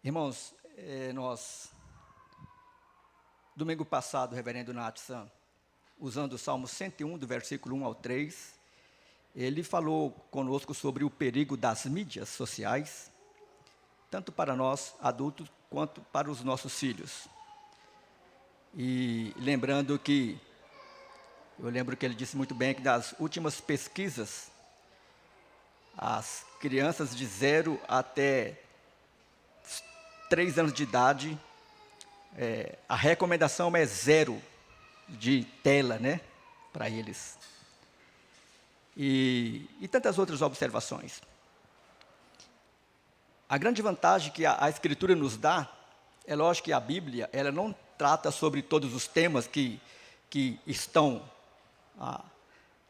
Irmãos, domingo passado, o reverendo Natsan, usando o Salmo 101, do versículo 1 ao 3, ele falou conosco sobre o perigo das mídias sociais, tanto para nós, adultos, quanto para os nossos filhos. E lembrando que, eu lembro que ele disse muito bem que das últimas pesquisas, as crianças de 0 até 3 anos de idade, a recomendação é 0 de tela, para eles. E tantas outras observações. A grande vantagem que a Escritura nos dá, é lógico que a Bíblia, ela não trata sobre todos os temas que estão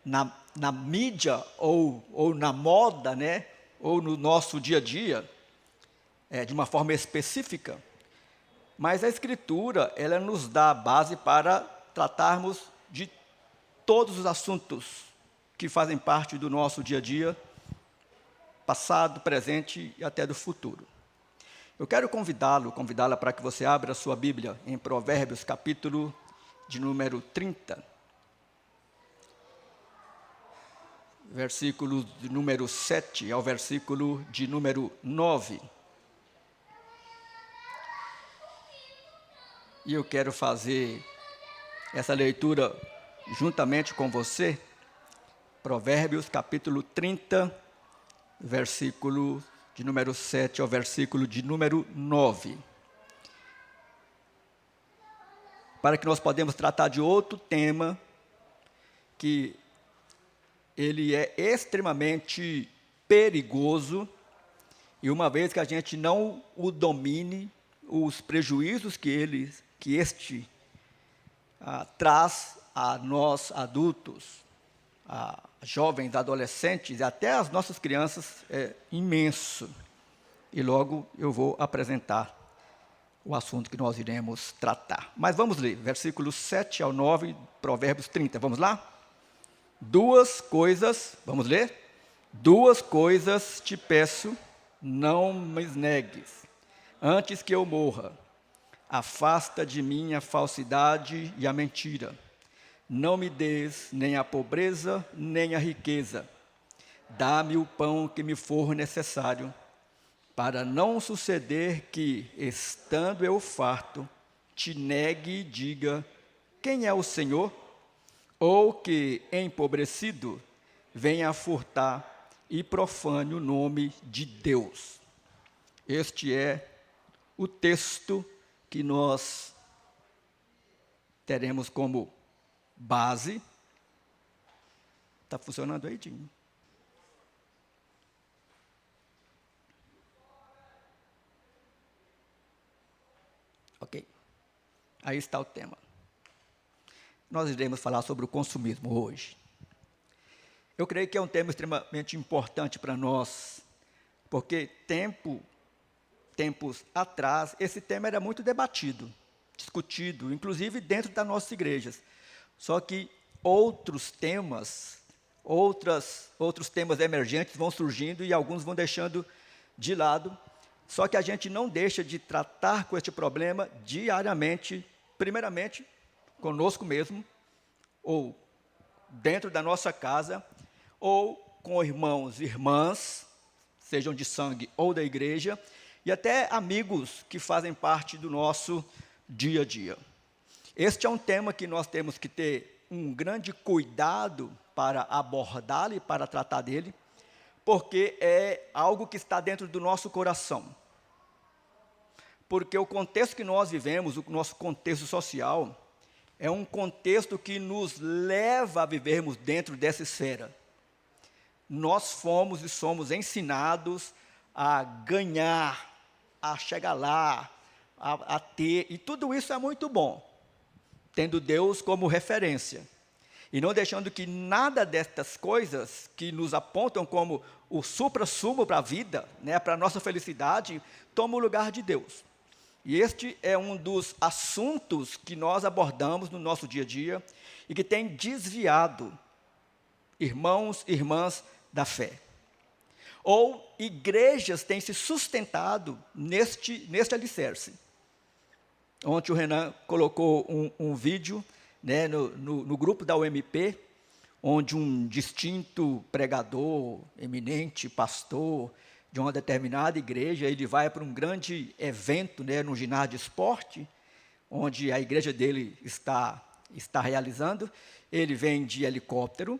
na mídia ou na moda, ou no nosso dia a dia, de uma forma específica, mas a Escritura, ela nos dá a base para tratarmos de todos os assuntos que fazem parte do nosso dia a dia, passado, presente e até do futuro. Eu quero convidá-la para que você abra a sua Bíblia em Provérbios, capítulo de número 30, versículo de número 7 ao versículo de número 9. E eu quero fazer essa leitura juntamente com você, Provérbios, capítulo 30, versículo de número 7 ao versículo de número 9. Para que nós podemos tratar de outro tema, que ele é extremamente perigoso, e uma vez que a gente não o domine, os prejuízos que este traz a nós adultos, a jovens, adolescentes e até as nossas crianças é imenso. E logo eu vou apresentar o assunto que nós iremos tratar. Mas vamos ler, versículos 7 ao 9, Provérbios 30. Vamos lá? Vamos ler? 2 coisas te peço, não me negues, antes que eu morra. Afasta de mim a falsidade e a mentira. Não me des nem a pobreza, nem a riqueza. Dá-me o pão que me for necessário, para não suceder que, estando eu farto, te negue e diga, quem é o Senhor? Ou que, empobrecido, venha a furtar e profane o nome de Deus. Este é o texto que nós teremos como base. Está funcionando aí, Dinho? Ok. Aí está o tema. Nós iremos falar sobre o consumismo hoje. Eu creio que é um tema extremamente importante para nós, porque tempos atrás, esse tema era muito debatido, discutido, inclusive dentro das nossas igrejas. Só que outros temas emergentes vão surgindo e alguns vão deixando de lado. Só que a gente não deixa de tratar com este problema diariamente, primeiramente conosco mesmo, ou dentro da nossa casa, ou com irmãos e irmãs, sejam de sangue ou da igreja, e até amigos que fazem parte do nosso dia a dia. Este é um tema que nós temos que ter um grande cuidado para abordá-lo e para tratar dele, porque é algo que está dentro do nosso coração. Porque o contexto que nós vivemos, o nosso contexto social, é um contexto que nos leva a vivermos dentro dessa esfera. Nós fomos e somos ensinados a ganhar, a chegar lá, a ter, e tudo isso é muito bom, tendo Deus como referência, e não deixando que nada destas coisas que nos apontam como o supra-sumo para a vida, para a nossa felicidade, tome o lugar de Deus. E este é um dos assuntos que nós abordamos no nosso dia a dia, e que tem desviado irmãos e irmãs da fé. ou igrejas têm se sustentado neste alicerce. Ontem o Renan colocou um vídeo, né, no grupo da UMP, onde um distinto pregador, eminente pastor de uma determinada igreja, ele vai para um grande evento, né, no ginásio de esporte, onde a igreja dele está realizando. Ele vem de helicóptero,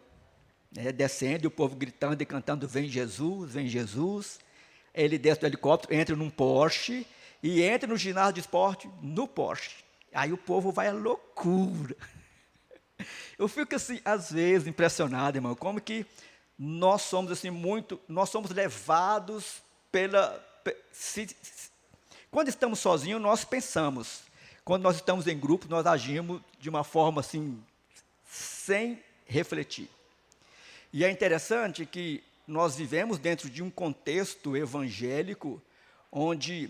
né, descendo, e o povo gritando e cantando, vem Jesus, vem Jesus. Ele desce do helicóptero, entra num Porsche, e entra no ginásio de esporte, no Porsche. Aí o povo vai à loucura. Eu fico assim, às vezes, impressionado, irmão, como que nós somos assim nós somos levados quando estamos sozinhos, nós pensamos. Quando nós estamos em grupo, nós agimos de uma forma assim, sem refletir. E é interessante que nós vivemos dentro de um contexto evangélico, onde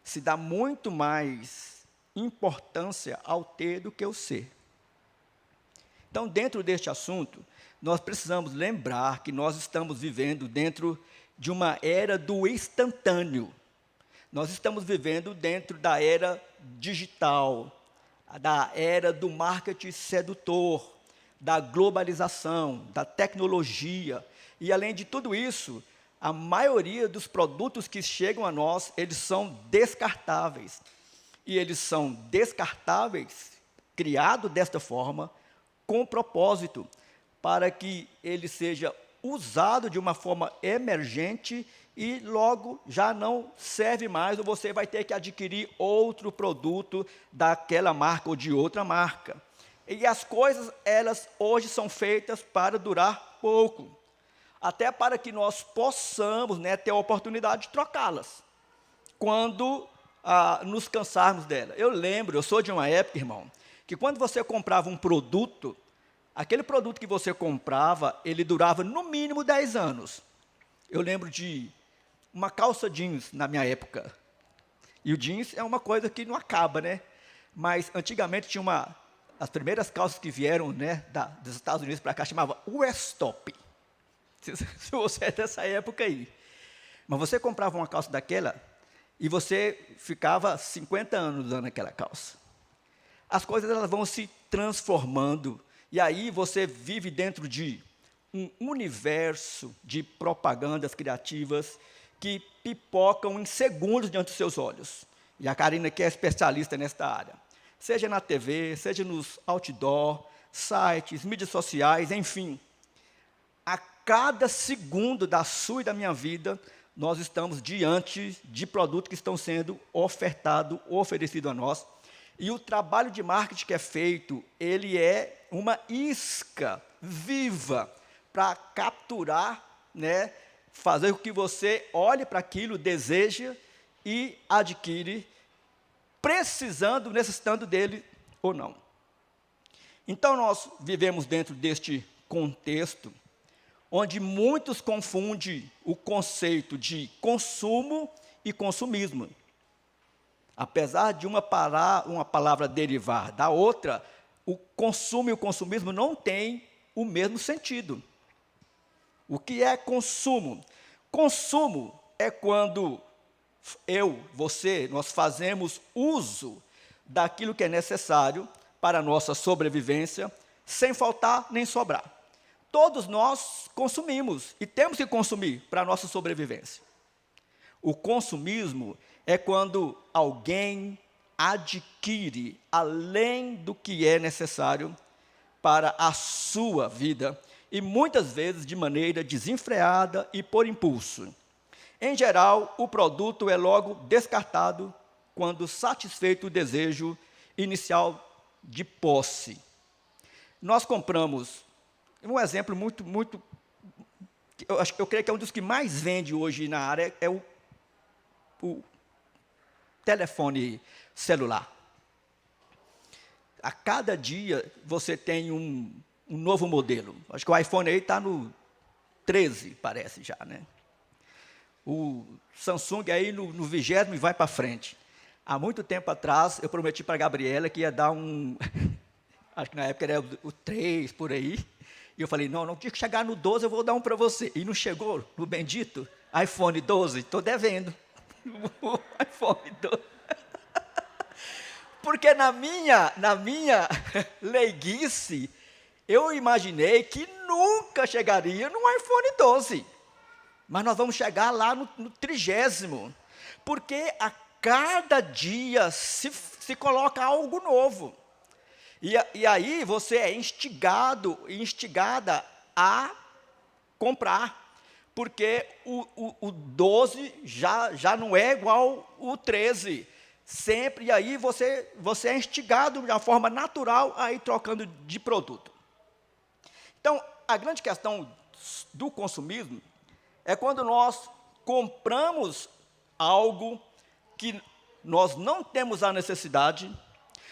se dá muito mais importância ao ter do que ao ser. Então, dentro deste assunto, nós precisamos lembrar que nós estamos vivendo dentro de uma era do instantâneo. Nós estamos vivendo dentro da era digital, da era do marketing sedutor, da globalização, da tecnologia. E, além de tudo isso, a maioria dos produtos que chegam a nós, eles são descartáveis. E eles são descartáveis, criados desta forma, com propósito, para que ele seja usado de uma forma emergente e logo já não serve mais, ou você vai ter que adquirir outro produto daquela marca ou de outra marca. E as coisas, elas hoje são feitas para durar pouco, até para que nós possamos, né, ter a oportunidade de trocá-las, quando nos cansarmos dela. Eu sou de uma época, irmão, que quando você comprava um produto, aquele produto que você comprava, ele durava no mínimo 10 anos. Eu lembro de uma calça jeans na minha época. E o jeans é uma coisa que não acaba, né? Mas antigamente tinha as primeiras calças que vieram, né, dos Estados Unidos para cá, chamava Westop. Se você é dessa época aí. Mas você comprava uma calça daquela e você ficava 50 anos usando aquela calça. As coisas, elas vão se transformando, e aí você vive dentro de um universo de propagandas criativas que pipocam em segundos diante dos seus olhos. E a Karina, que é especialista nesta área, seja na TV, seja nos outdoor, sites, mídias sociais, enfim, a cada segundo da sua e da minha vida, nós estamos diante de produtos que estão sendo oferecidos a nós. E o trabalho de marketing que é feito, ele é uma isca viva para capturar, né, fazer com que você olhe para aquilo, deseja e adquire, necessitando dele ou não. Então, nós vivemos dentro deste contexto, onde muitos confundem o conceito de consumo e consumismo. Apesar de uma palavra derivar da outra, o consumo e o consumismo não têm o mesmo sentido. O que é consumo? Consumo é quando você, nós fazemos uso daquilo que é necessário para a nossa sobrevivência, sem faltar nem sobrar. Todos nós consumimos e temos que consumir para a nossa sobrevivência. O consumismo é quando alguém adquire além do que é necessário para a sua vida, e muitas vezes de maneira desenfreada e por impulso. Em geral, o produto é logo descartado quando satisfeito o desejo inicial de posse. Nós compramos, um exemplo muito, eu creio que é um dos que mais vende hoje na área, é o telefone celular. A cada dia você tem um novo modelo. Acho que o iPhone aí está no 13, parece já, né? O Samsung aí no 20º e vai para frente. Há muito tempo atrás, eu prometi para a Gabriela que ia dar acho que na época era o 3, por aí. E eu falei, não tinha que chegar no 12, eu vou dar um para você. E não chegou no bendito. iPhone 12, estou devendo. O iPhone 12. Porque na minha leiguice, eu imaginei que nunca chegaria no iPhone 12. Mas nós vamos chegar lá no 30º. Porque a cada dia se coloca algo novo. E aí você é instigada a comprar. Porque o 12 já não é igual o 13. Sempre, e aí você é instigado de uma forma natural a ir trocando de produto. Então, a grande questão do consumismo é quando nós compramos algo que nós não temos a necessidade,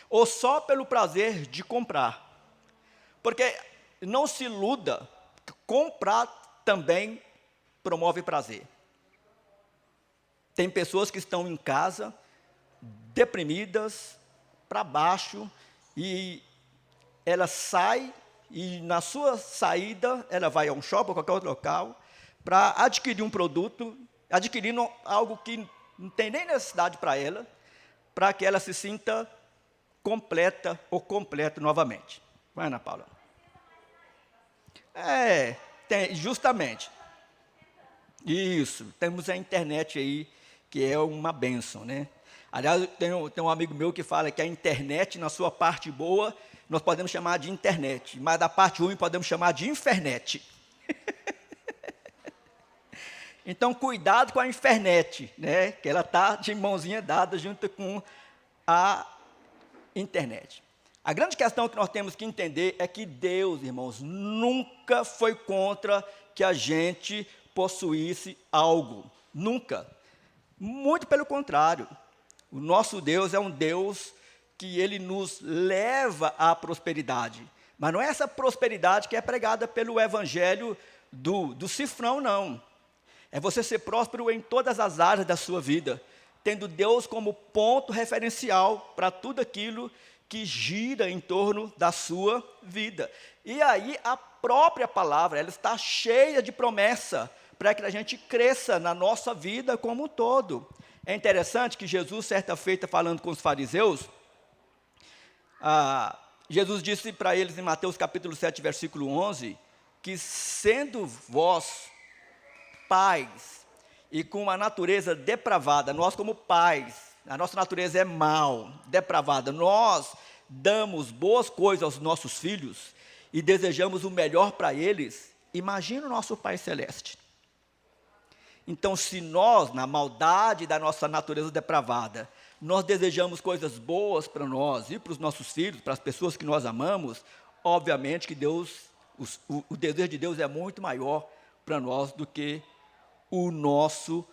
ou só pelo prazer de comprar. Porque não se iluda, comprar também promove prazer. Tem pessoas que estão em casa, deprimidas, para baixo, e ela sai, e na sua saída, ela vai a um shopping ou qualquer outro local, para adquirir um produto, adquirindo algo que não tem nem necessidade para ela, para que ela se sinta completa ou completo novamente. Vai, Ana Paula. Justamente. Isso, temos a internet aí, que é uma bênção, né? Aliás, tem um amigo meu que fala que a internet, na sua parte boa, nós podemos chamar de internet, mas da parte ruim podemos chamar de infernet. Então, cuidado com a infernet, né? Que ela está de mãozinha dada junto com a internet. A grande questão que nós temos que entender é que Deus, irmãos, nunca foi contra que a gente possuísse algo. Nunca. Muito pelo contrário. O nosso Deus é um Deus que Ele nos leva à prosperidade. Mas não é essa prosperidade que é pregada pelo evangelho do cifrão, não. É você ser próspero em todas as áreas da sua vida, tendo Deus como ponto referencial para tudo aquilo que gira em torno da sua vida. E aí a própria palavra, ela está cheia de promessa para que a gente cresça na nossa vida como um todo. É interessante que Jesus, certa feita, falando com os fariseus, Jesus disse para eles em Mateus capítulo 7, versículo 11, que sendo vós pais e com uma natureza depravada, nós como pais, a nossa natureza é mal, depravada, nós damos boas coisas aos nossos filhos e desejamos o melhor para eles, imagina o nosso Pai Celeste. Então, se nós, na maldade da nossa natureza depravada, nós desejamos coisas boas para nós e para os nossos filhos, para as pessoas que nós amamos, obviamente que Deus, o desejo de Deus é muito maior para nós do que o nosso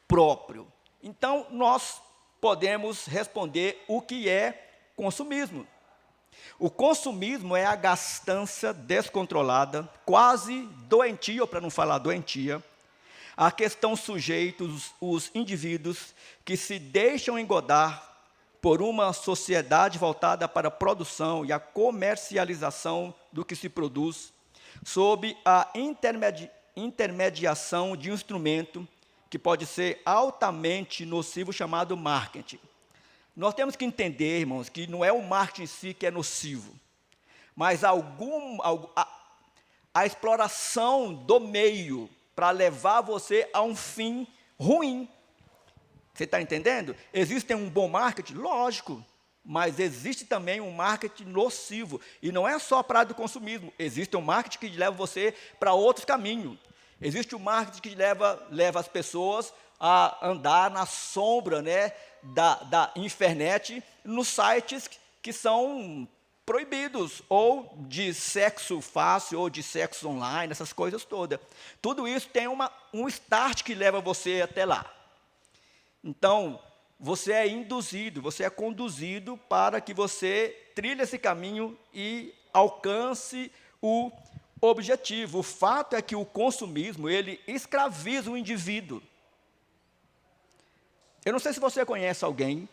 próprio. Então, nós podemos responder o que é consumismo. O consumismo é a gastança descontrolada, quase doentia, ou para não falar doentia, a que estão sujeitos os indivíduos que se deixam engodar por uma sociedade voltada para a produção e a comercialização do que se produz, sob a intermediação de um instrumento que pode ser altamente nocivo, chamado marketing. Nós temos que entender, irmãos, que não é o marketing em si que é nocivo, mas a exploração do meio para levar você a um fim ruim. Você está entendendo? Existe um bom marketing? Lógico, mas existe também um marketing nocivo. E não é só para a área do consumismo. Existe um marketing que leva você para outros caminhos. Existe um marketing que leva as pessoas a andar na sombra, né, da internet, nos sites que são proibidos, ou de sexo fácil, ou de sexo online, essas coisas todas. Tudo isso tem um start que leva você até lá. Então, você é induzido, você é conduzido para que você trilhe esse caminho e alcance o objetivo. O fato é que o consumismo, ele escraviza o indivíduo. Eu não sei se você conhece alguém,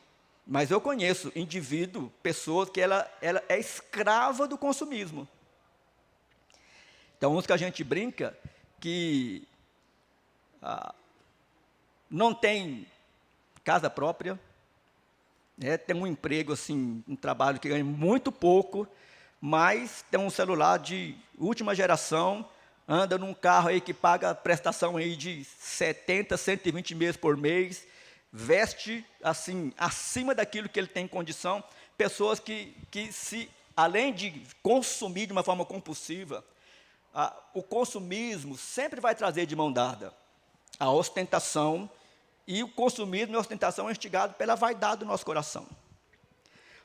mas eu conheço indivíduo, pessoas que ela é escrava do consumismo. Então, uns que a gente brinca que não tem casa própria, né, tem um emprego, assim, um trabalho que ganha muito pouco, mas tem um celular de última geração, anda num carro aí que paga prestação aí de 70, 120 meses por mês, veste assim, acima daquilo que ele tem condição, pessoas que se, além de consumir de uma forma compulsiva, o consumismo sempre vai trazer de mão dada a ostentação, e o consumismo e a ostentação é instigado pela vaidade do nosso coração.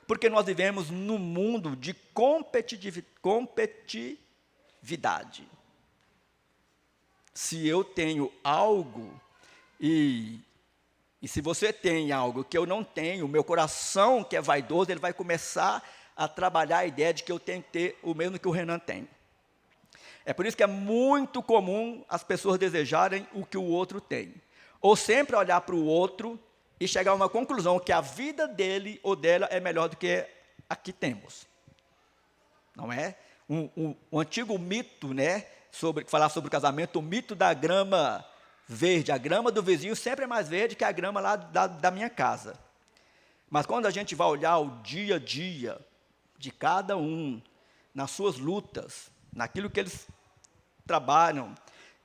Porque nós vivemos num mundo de competitividade. Se eu tenho algo, e se você tem algo que eu não tenho, o meu coração, que é vaidoso, ele vai começar a trabalhar a ideia de que eu tenho que ter o mesmo que o Renan tem. É por isso que é muito comum as pessoas desejarem o que o outro tem. Ou sempre olhar para o outro e chegar a uma conclusão que a vida dele ou dela é melhor do que a que temos. Não é? Um antigo mito, né, falar sobre o casamento, o mito da grama verde. A grama do vizinho sempre é mais verde que a grama lá da minha casa. Mas quando a gente vai olhar o dia a dia de cada um, nas suas lutas, naquilo que eles trabalham,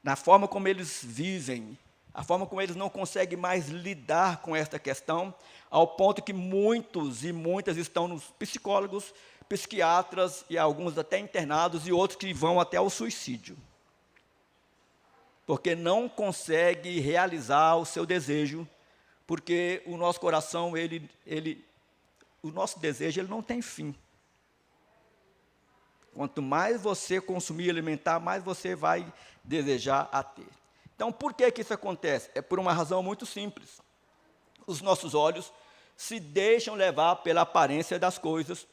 na forma como eles vivem, a forma como eles não conseguem mais lidar com esta questão, ao ponto que muitos e muitas estão nos psicólogos, psiquiatras e alguns até internados e outros que vão até ao suicídio. Porque não consegue realizar o seu desejo, porque o nosso coração, o nosso desejo, ele não tem fim. Quanto mais você consumir e alimentar, mais você vai desejar a ter. Então, por que isso acontece? É por uma razão muito simples. Os nossos olhos se deixam levar pela aparência das coisas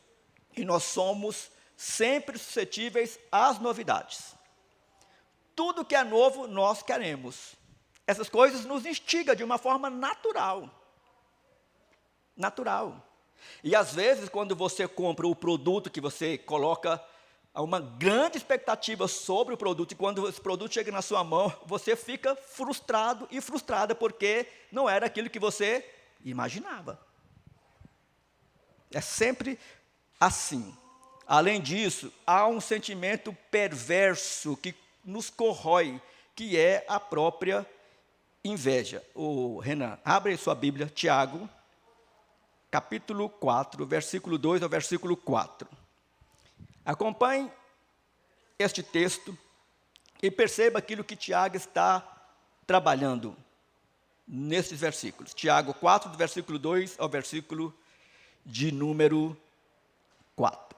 e nós somos sempre suscetíveis às novidades. Tudo que é novo, nós queremos. Essas coisas nos instigam de uma forma natural. Natural. E, às vezes, quando você compra o produto que você coloca uma grande expectativa sobre o produto, e quando esse produto chega na sua mão, você fica frustrado e frustrada, porque não era aquilo que você imaginava. É sempre assim. Além disso, há um sentimento perverso que nos corrói, que é a própria inveja. Renan, abre aí sua Bíblia, Tiago, capítulo 4, versículo 2 ao versículo 4. Acompanhe este texto e perceba aquilo que Tiago está trabalhando nesses versículos. Tiago 4, do versículo 2 ao versículo de número 4.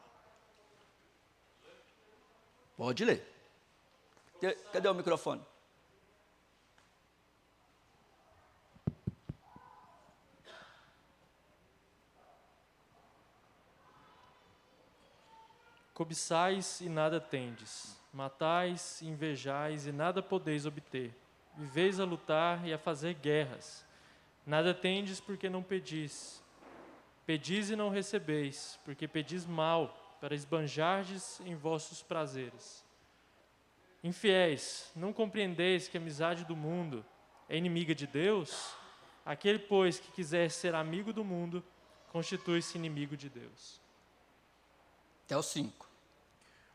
Pode ler. Cadê o microfone? Cobiçais e nada tendes, matais e invejais e nada podeis obter. Viveis a lutar e a fazer guerras. Nada tendes porque não pedis. Pedis e não recebeis, porque pedis mal, para esbanjardes em vossos prazeres. Infiéis, não compreendeis que a amizade do mundo é inimiga de Deus? Aquele, pois, que quiser ser amigo do mundo, constitui-se inimigo de Deus. Até o 5.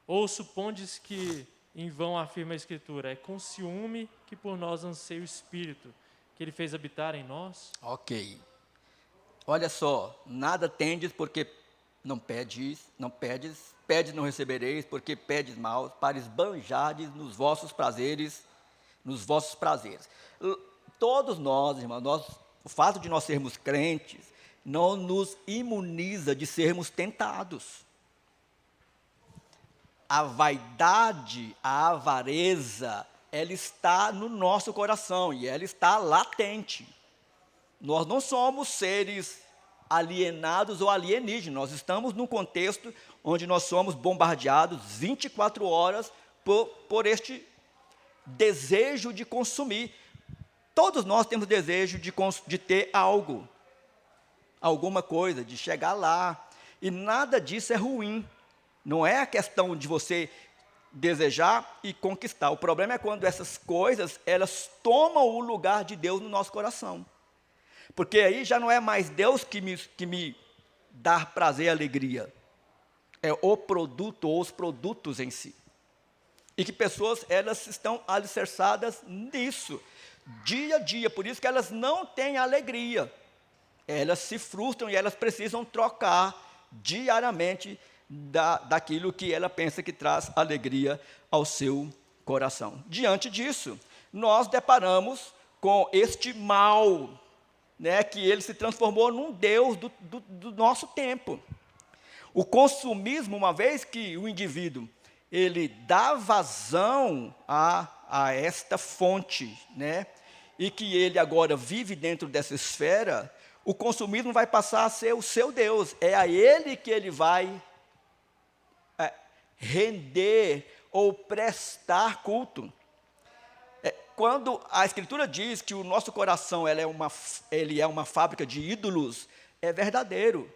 Ou supondes que em vão afirma a Escritura, é com ciúme que por nós anseia o Espírito, que Ele fez habitar em nós? Ok. Olha só, nada tendes porque não pedes, pedes não recebereis, porque pedes mal, para esbanjardes nos vossos prazeres, Todos nós, irmãos, o fato de nós sermos crentes, não nos imuniza de sermos tentados. A vaidade, a avareza, ela está no nosso coração e ela está latente. Nós não somos seres alienados ou alienígenas, nós estamos num contexto onde nós somos bombardeados 24 horas por este desejo de consumir. Todos nós temos desejo de ter algo, alguma coisa, de chegar lá, e nada disso é ruim. Não é a questão de você desejar e conquistar. O problema é quando essas coisas, elas tomam o lugar de Deus no nosso coração. Porque aí já não é mais Deus que me dá prazer e alegria. É o produto ou os produtos em si. E que pessoas, elas estão alicerçadas nisso, dia a dia. Por isso que elas não têm alegria. Elas se frustram e elas precisam trocar diariamente daquilo que ela pensa que traz alegria ao seu coração. Diante disso, nós deparamos com este mal, né, que ele se transformou num Deus do nosso tempo. O consumismo, uma vez que o indivíduo ele dá vazão a esta fonte, né, e que ele agora vive dentro dessa esfera, o consumismo vai passar a ser o seu Deus. É a ele que ele vai render ou prestar culto. Quando a Escritura diz que o nosso coração ele é uma fábrica de ídolos, é verdadeiro.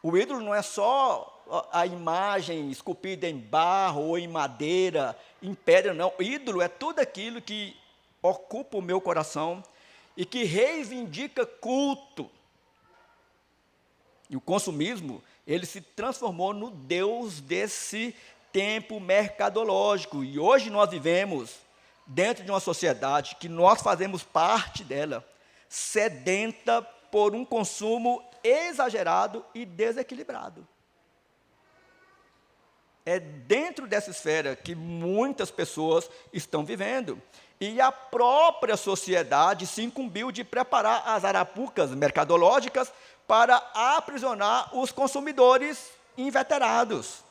O ídolo não é só a imagem esculpida em barro ou em madeira, em pedra, não. O ídolo é tudo aquilo que ocupa o meu coração e que reivindica culto. E o consumismo, ele se transformou no Deus desse tempo mercadológico. E hoje nós vivemos dentro de uma sociedade que nós fazemos parte dela, sedenta por um consumo exagerado e desequilibrado. É dentro dessa esfera que muitas pessoas estão vivendo. E a própria sociedade se incumbiu de preparar as arapucas mercadológicas para aprisionar os consumidores inveterados.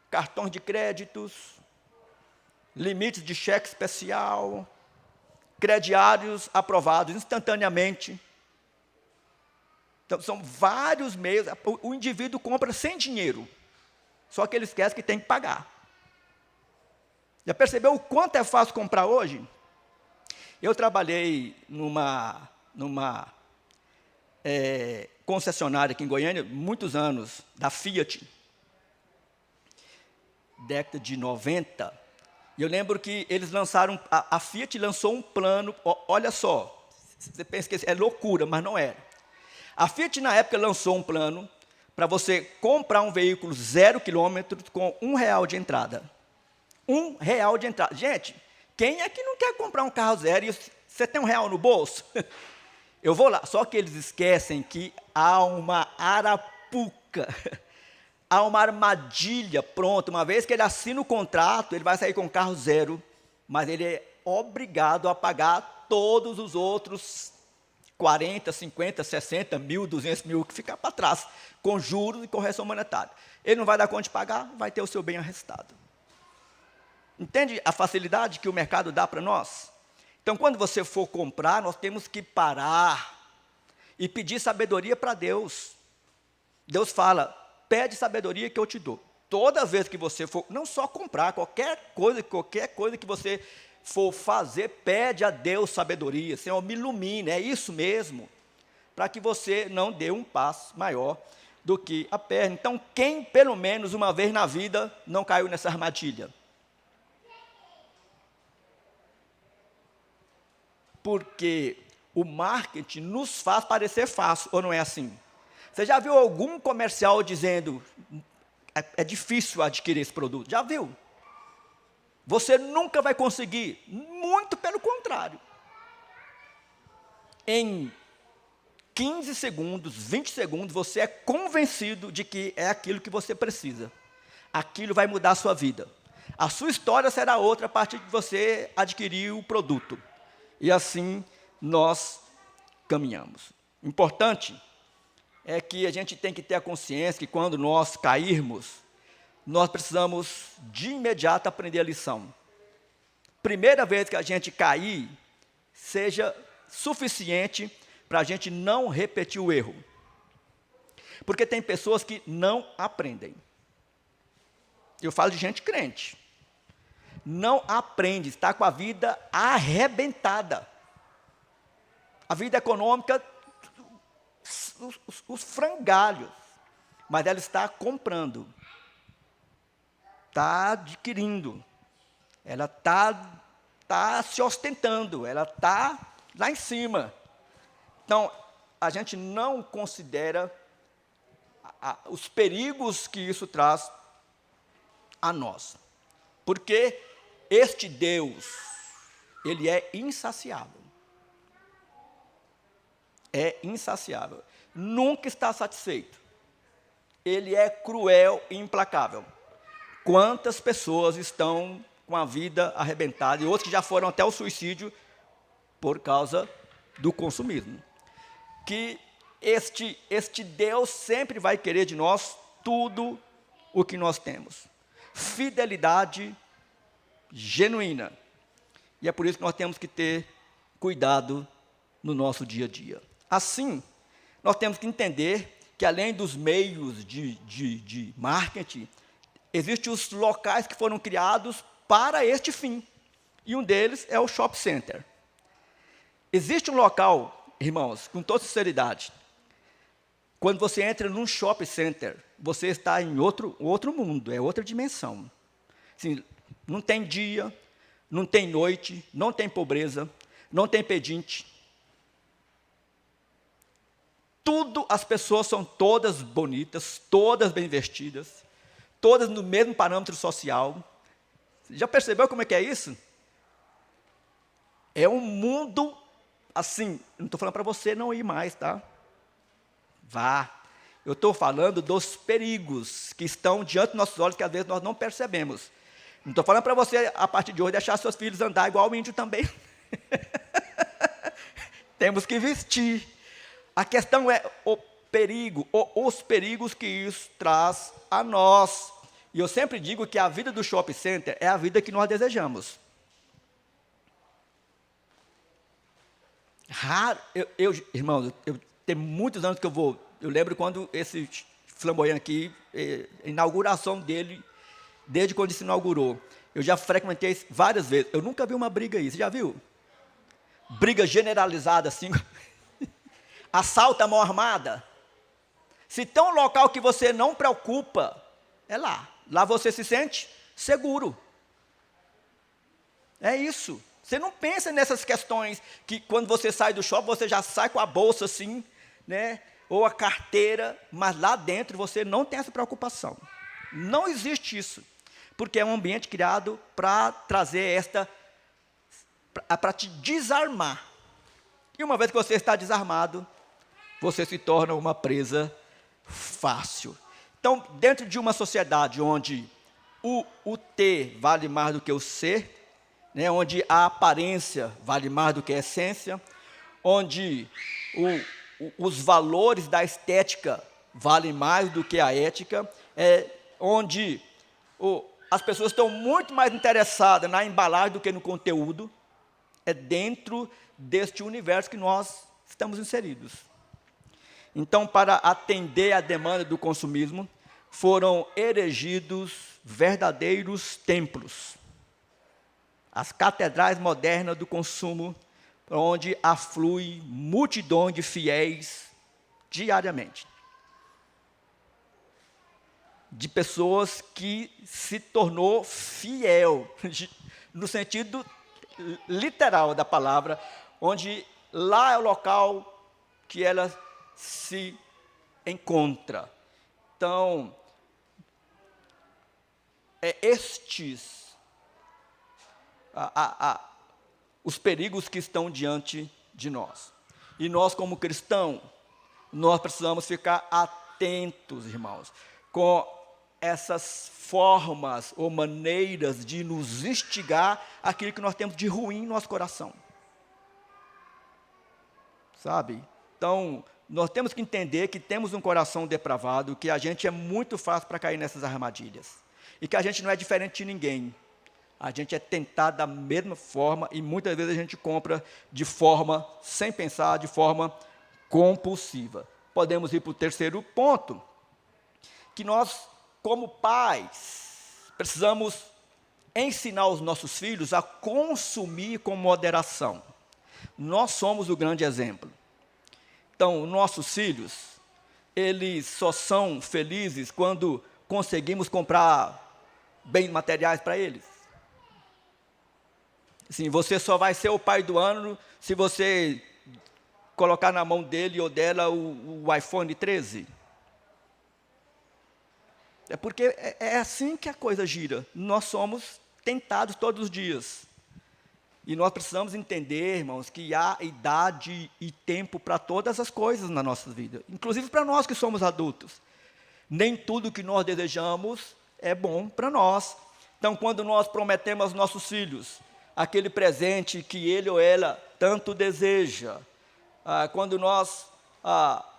Cartões de créditos, limites de cheque especial, crediários aprovados instantaneamente. Então, são vários meios. O indivíduo compra sem dinheiro, só que ele esquece que tem que pagar. Já percebeu o quanto é fácil comprar hoje? Eu trabalhei numa concessionária aqui em Goiânia, muitos anos, da Fiat, década de 90, e eu lembro que eles lançaram, a Fiat lançou um plano, olha só, você pensa que é loucura, mas não era. A Fiat, na época, lançou um plano para você comprar um veículo 0 km com R$1 de entrada. R$1 de entrada. Gente, quem é que não quer comprar um carro zero e você tem R$1 no bolso? Eu vou lá. Só que eles esquecem que há uma arapuca, há uma armadilha pronta. Uma vez que ele assina o contrato, ele vai sair com um carro zero, mas ele é obrigado a pagar todos os outros 40, 50, 60 mil, 200 mil que ficar para trás, com juros e correção monetária. Ele não vai dar conta de pagar, vai ter o seu bem arrestado. Entende a facilidade que o mercado dá para nós? Então, quando você for comprar, nós temos que parar e pedir sabedoria para Deus. Deus fala, pede sabedoria que eu te dou. Toda vez que você for, não só comprar, qualquer coisa que você for fazer, pede a Deus sabedoria. Senhor, me ilumine, é isso mesmo. Para que você não dê um passo maior do que a perna. Então, quem pelo menos uma vez na vida não caiu nessa armadilha? Porque o marketing nos faz parecer fácil, ou não é assim? Você já viu algum comercial dizendo, é difícil adquirir esse produto? Já viu? Você nunca vai conseguir, muito pelo contrário. Em 15 segundos, 20 segundos, você é convencido de que é aquilo que você precisa. Aquilo vai mudar a sua vida. A sua história será outra a partir de você adquirir o produto. E assim nós caminhamos. Importante é que a gente tem que ter a consciência que quando nós cairmos, nós precisamos de imediato aprender a lição. Primeira vez que a gente cair, seja suficiente para a gente não repetir o erro. Porque tem pessoas que não aprendem. Eu falo de gente crente. Não aprende, está com a vida arrebentada. A vida econômica, os frangalhos, mas ela está comprando. está adquirindo, ela está se ostentando, ela está lá em cima. Então, a gente não considera os perigos que isso traz a nós. Porque este Deus, ele é insaciável. É insaciável. Nunca está satisfeito. Ele é cruel e implacável. Quantas pessoas estão com a vida arrebentada, e outros que já foram até o suicídio por causa do consumismo. Que este Deus sempre vai querer de nós tudo o que nós temos. Fidelidade genuína. E é por isso que nós temos que ter cuidado no nosso dia a dia. Assim, nós temos que entender que além dos meios de marketing, existem os locais que foram criados para este fim. E um deles é o shopping center. Existe um local, irmãos, com toda sinceridade, quando você entra num shopping center, você está em outro mundo, é outra dimensão. Assim, não tem dia, não tem noite, não tem pobreza, não tem pedinte. Tudo, as pessoas são todas bonitas, todas bem vestidas, todas no mesmo parâmetro social. Já percebeu como é que é isso? É um mundo, assim, não estou falando para você não ir mais, tá? Vá. Eu estou falando dos perigos que estão diante dos nossos olhos, que às vezes nós não percebemos. Não estou falando para você, a partir de hoje, deixar seus filhos andar igual o índio também. Temos que vestir. A questão é o perigo, os perigos que isso traz a nós. E eu sempre digo que a vida do shopping center é a vida que nós desejamos. Raro, irmãos, eu tem muitos anos que eu lembro quando esse flamboyant aqui, a inauguração dele, desde quando se inaugurou, eu já frequentei várias vezes, eu nunca vi uma briga aí, você já viu? Briga generalizada assim, assalto à mão armada. Se tem um local que você não preocupa, é lá. Lá você se sente seguro. É isso. Você não pensa nessas questões que quando você sai do shopping, você já sai com a bolsa assim, né? Ou a carteira, mas lá dentro você não tem essa preocupação. Não existe isso. Porque é um ambiente criado para trazer para te desarmar. E uma vez que você está desarmado, você se torna uma presa fácil. Então, dentro de uma sociedade onde o ter vale mais do que o ser, né, onde a aparência vale mais do que a essência, onde os valores da estética valem mais do que a ética, onde as pessoas estão muito mais interessadas na embalagem do que no conteúdo, é dentro deste universo que nós estamos inseridos. Então, para atender à demanda do consumismo, foram erigidos verdadeiros templos. As catedrais modernas do consumo, onde aflui multidão de fiéis diariamente. De pessoas que se tornou fiel, no sentido literal da palavra, onde lá é o local que ela se encontra. Então, os perigos que estão diante de nós. E nós, como cristãos, nós precisamos ficar atentos, irmãos, com essas formas ou maneiras de nos instigar aquilo que nós temos de ruim no nosso coração. Sabe? Então, nós temos que entender que temos um coração depravado, que a gente é muito fácil para cair nessas armadilhas. E que a gente não é diferente de ninguém. A gente é tentado da mesma forma e muitas vezes a gente compra de forma, sem pensar, de forma compulsiva. Podemos ir para o terceiro ponto, que nós, como pais, precisamos ensinar os nossos filhos a consumir com moderação. Nós somos o grande exemplo. Então, nossos filhos, eles só são felizes quando conseguimos comprar bens materiais para eles. Assim, você só vai ser o pai do ano se você colocar na mão dele ou dela o iPhone 13. É porque é assim que a coisa gira. Nós somos tentados todos os dias. E nós precisamos entender, irmãos, que há idade e tempo para todas as coisas na nossa vida. Inclusive para nós que somos adultos. Nem tudo que nós desejamos é bom para nós. Então, quando nós prometemos aos nossos filhos aquele presente que ele ou ela tanto deseja, quando nós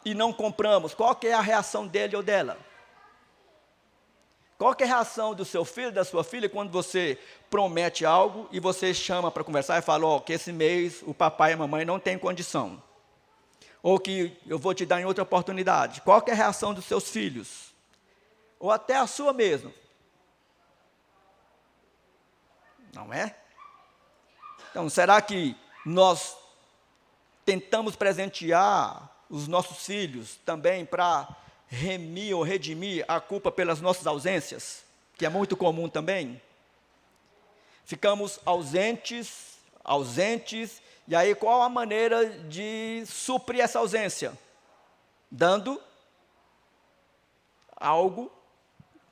e não compramos, qual que é a reação dele ou dela? Qual que é a reação do seu filho, da sua filha, quando você promete algo e você chama para conversar e fala, que esse mês o papai e a mamãe não têm condição? Ou que eu vou te dar em outra oportunidade. Qual que é a reação dos seus filhos? Ou até a sua mesmo? Não é? Então, será que nós tentamos presentear os nossos filhos também para remir ou redimir a culpa pelas nossas ausências, que é muito comum também? Ficamos ausentes, e aí qual a maneira de suprir essa ausência? Dando algo,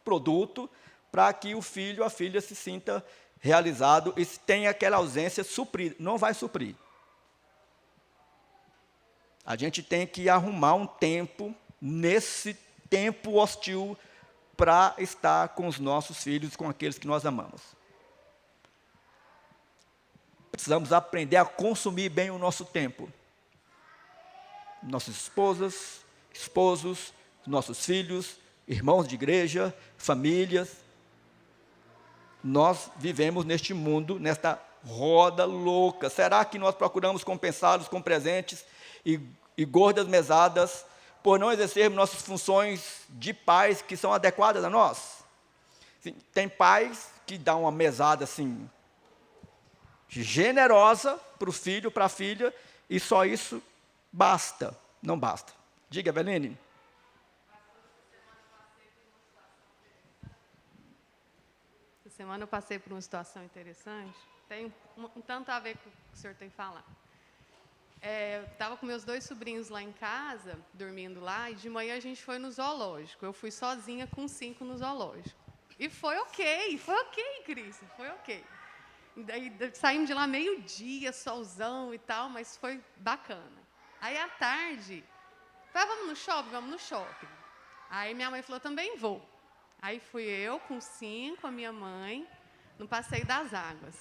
produto, para que o filho ou a filha se sinta realizado e tenha aquela ausência suprida. Não vai suprir. A gente tem que arrumar um tempo, nesse tempo hostil, para estar com os nossos filhos, com aqueles que nós amamos. Precisamos aprender a consumir bem o nosso tempo. Nossas esposas, esposos, nossos filhos, irmãos de igreja, famílias. Nós vivemos neste mundo, nesta roda louca. Será que nós procuramos compensá-los com presentes e gordas mesadas, por não exercermos nossas funções de pais que são adequadas a nós? Sim, tem pais que dão uma mesada assim, generosa para o filho, para a filha, e só isso basta, não basta. Diga, Eveline. Essa semana eu passei por uma situação interessante, tem um tanto a ver com o que o senhor tem falado. Eu estava com meus 2 sobrinhos lá em casa, dormindo lá, e de manhã a gente foi no zoológico. Eu fui sozinha com 5 no zoológico. E foi ok, Cris, foi ok. E daí saímos de lá meio-dia, solzão e tal, mas foi bacana. Aí à tarde, vamos no shopping. Aí minha mãe falou, também vou. Aí fui eu com 5, a minha mãe, no Passeio das Águas.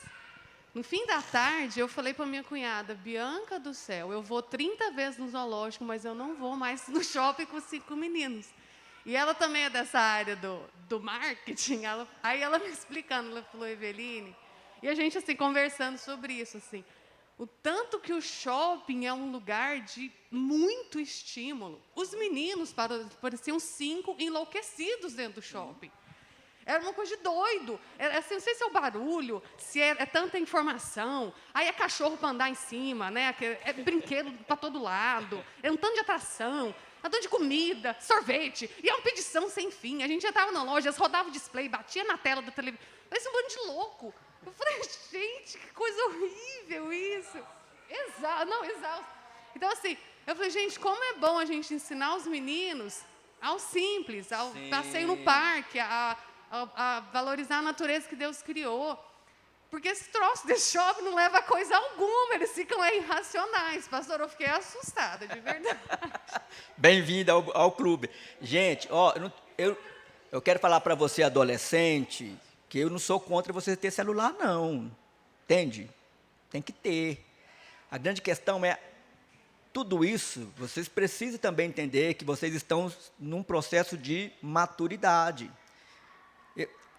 No fim da tarde, eu falei para minha cunhada, Bianca do céu, eu vou 30 vezes no zoológico, mas eu não vou mais no shopping com 5 meninos. E ela também é dessa área do marketing. Aí ela me explicando, ela falou, Eveline, e a gente assim, conversando sobre isso, assim, o tanto que o shopping é um lugar de muito estímulo. Os meninos pareciam 5 enlouquecidos dentro do shopping. Era uma coisa de doido. Assim, não sei se é o barulho, se é tanta informação. Aí é cachorro para andar em cima, né? É brinquedo para todo lado. É um tanto de atração. Um tanto de comida, sorvete. E é uma pedição sem fim. A gente entrava na loja, rodava o display, batia na tela da televisão. Parecia um bando de louco. Eu falei, gente, que coisa horrível isso. Exausto. Então, assim, eu falei, gente, como é bom a gente ensinar os meninos ao simples, ao passeio no parque, a valorizar a natureza que Deus criou. Porque esse troço desse shopping não leva a coisa alguma, eles ficam irracionais. Pastor, eu fiquei assustada, de verdade. Bem-vindo ao clube. Gente, eu quero falar para você, adolescente, que eu não sou contra você ter celular, não. Entende? Tem que ter. A grande questão é, tudo isso, vocês precisam também entender que vocês estão num processo de maturidade.